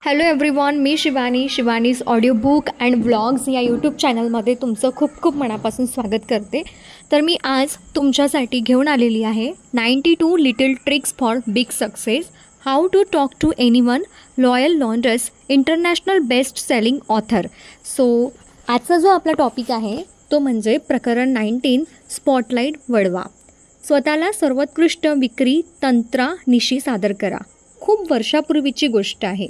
Hello everyone, me Shivani's audio book and vlogs या YouTube चॅनलमध्ये तुमचं खूप खूप मनापासून स्वागत करते. तर मी आज तुमच्यासाठी घेऊन आलेली आहे 92 little tricks for big success, how to talk to anyone, Leil Lowndes, international best selling author. So आजचा जो आपला टॉपिक आहे तो म्हणजे प्रकरण 19, स्पॉटलाईट वळवा. स्वतःला सर्वोत्कृष्ट विक्री तंत्रानिशी सादर करा. खूप वर्षापूर्वीची गोष्ट आहे.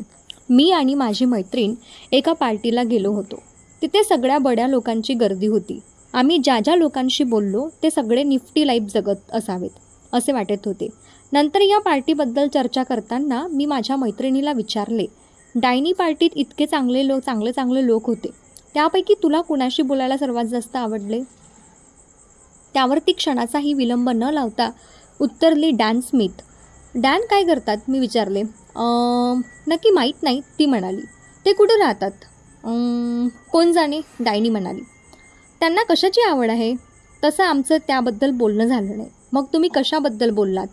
मी आणि माझी मैत्रीण एका पार्टीला गेलो होतो. तिथे सगळ्या बड्या लोकांची गर्दी होती. आम्ही ज्या ज्या लोकांशी बोललो ते सगळे निफ्टी लाईफ जगत असावेत असे वाटत होते. नंतर या पार्टीबद्दल चर्चा करताना मी माझ्या मैत्रिणीला विचारले, डायनी पार्टीत इतके चांगले लोक होते, त्यापैकी तुला कुणाशी बोलायला सर्वात जास्त आवडले? त्यावरती क्षणाचाही विलंब न लावता उत्तरली डॅन स्मिथ. डॅन काय करतात मी विचारले. नक्की माहीत नाही, ती म्हणाली. ते कुठे राहतात? कोण जाणे, डायनी म्हणाली. त्यांना कशाची आवड आहे? तसं आमचं त्याबद्दल बोलणं झालं नाही. मग तुम्ही कशाबद्दल बोललात?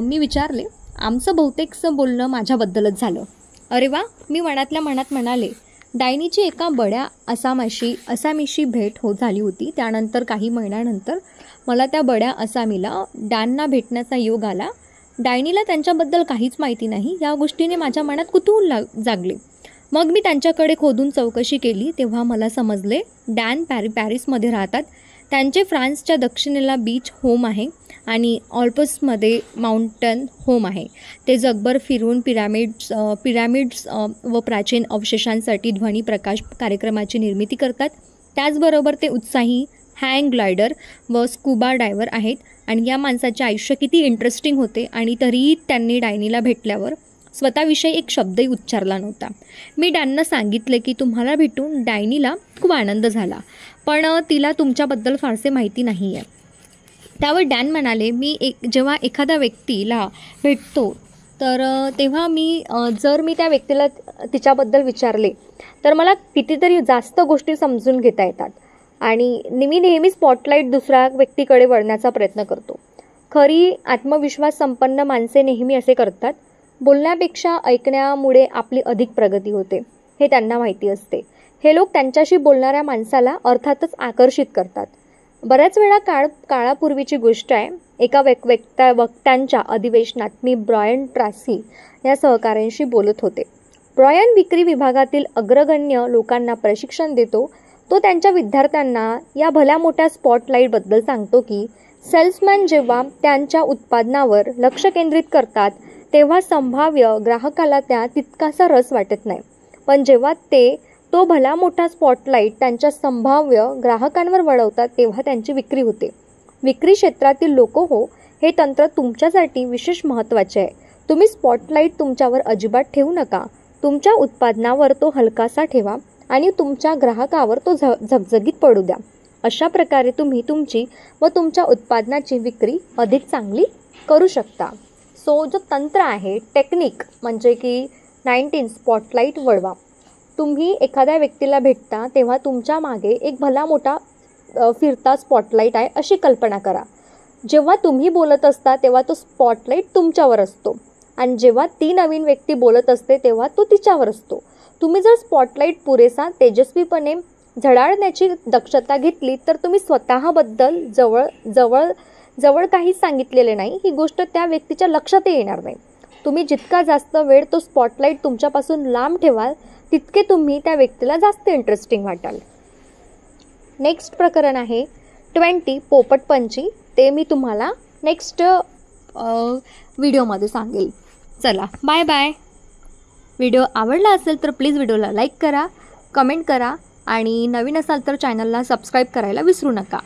मी विचारले. आमचं बहुतेकचं बोलणं माझ्याबद्दलच झालं. अरे वा, मी मनातल्या मनात म्हणाले. डायनीची एका बड्या असामीशी भेट झाली होती. त्यानंतर काही महिन्यानंतर मला त्या बड्या असामीला डॅनना भेटण्याचा योग आला. डायनीला त्यांच्याबद्दल काहीच माहिती नाही या गोष्टीने माझ्या मनात कुतूहल जागले. मग मी त्यांच्याकडे खोदून चौकशी केली तेव्हा मला समजले डॅन पॅरिसमध्ये राहतात. त्यांचे फ्रान्सच्या दक्षिणेला बीच होम आहे आणि ऑल्प्समध्ये माउंटन होम आहे. ते जगभर फिरून पिरॅमिड्स व प्राचीन अवशेषांसाठी ध्वनी प्रकाश कार्यक्रमाची निर्मिती करतात. त्याचबरोबर ते उत्साही हँग ग्लायडर व स्कूबा डायव्हर आहेत. आणि या माणसाचे आयुष्य किती इंटरेस्टिंग होते आणि तरीही त्यांनी डायनीला भेटल्यावर स्वतःविषयी एक शब्दही उच्चारला नव्हता. मी डॅनना सांगितले की तुम्हाला भेटून डायनीला खूप आनंद झाला, पण तिला तुमच्याबद्दल फारसे माहिती नाही आहे. त्यावर डॅन म्हणाले, जेव्हा एखाद्या व्यक्तीला भेटतो तर तेव्हा जर मी त्या व्यक्तीला तिच्याबद्दल विचारले तर मला कितीतरी जास्त गोष्टी समजून घेता येतात आणि मी नेहमी स्पॉटलाईट दुसऱ्या व्यक्तीकडे वळण्याचा प्रयत्न करतो. खरी आत्मविश्वास संपन्न माणसे नेहमी असे करतात. बोलण्यापेक्षा ऐकण्यामुळे आपली अधिक प्रगती होते हे त्यांना माहिती असते. हे लोक त्यांच्याशी बोलणाऱ्या माणसाला अर्थातच आकर्षित करतात. बऱ्याच वेळा काळापूर्वीची गोष्ट आहे. एका वक्त्यांच्या अधिवेशनात मी ब्रायन ट्रासी या सहकाऱ्यांशी बोलत होते. ब्रायन विक्री विभागातील अग्रगण्य लोकांना प्रशिक्षण देतो. तो त्यांच्या विद्यार्थ्यांना या भल्या मोठ्या स्पॉटलाईटबद्दल सांगतो की सेल्समॅन जेव्हा त्यांच्या उत्पादनावर लक्ष केंद्रित करतात तेव्हा संभाव्य ग्राहकाला त्या तितकासा रस वाटत नाही, पण जेव्हा तो भला मोठा स्पॉटलाईट त्यांच्या संभाव्य ग्राहकांवर वळवतात तेव्हा त्यांची विक्री होते. विक्री क्षेत्रातील लोक हो, हे तंत्र तुमच्यासाठी विशेष महत्त्वाचे आहे. तुम्ही स्पॉटलाईट तुमच्यावर अजिबात ठेवू नका. तुमच्या उत्पादनावर तो हलकासा ठेवा आणि तुमच्या ग्राहकावर तो झगझगीत पडू द्या. अशा प्रकारे तुम्ही तुमची व तुमच्या उत्पादनाची विक्री अधिक चांगली करू शकता. सो जो तंत्र आहे, टेक्निक म्हणजे की 19 स्पॉटलाईट वळवा. तुम्ही एखाद्या व्यक्तीला भेटता तेव्हा तुमच्या मागे एक भला मोठा फिरता स्पॉटलाईट आहे अशी कल्पना करा. जेव्हा तुम्ही बोलत असता तेव्हा तो स्पॉटलाईट तुमच्यावर असतो आणि जेव्हा ती नवीन व्यक्ती बोलत असते तेव्हा तो तिच्यावर असतो. तुम्ही जर स्पॉटलाईट पुरेसा तेजस्वीपणे झळाळण्याची दक्षता घेतली तर तुम्ही स्वतःबद्दल जवळ काहीच सांगितलेले नाही ही गोष्ट त्या व्यक्तीच्या लक्षातही येणार नाही. तुम्ही जितका जास्त वेळ तो स्पॉटलाईट तुमच्यापासून लांब ठेवाल तितके तुम्ही त्या व्यक्तीला जास्त इंटरेस्टिंग वाटाल. नेक्स्ट प्रकरण आहे 20 पोपटपंची. ते मी तुम्हाला नेक्स्ट व्हिडिओमध्ये सांगेल. चला, बाय बाय. व्हिडिओ आवडला असेल तर प्लीज व्हिडिओला लाईक करा, कमेंट करा आणि नवीन असाल तर चॅनलला सबस्क्राईब करायला विसरू नका.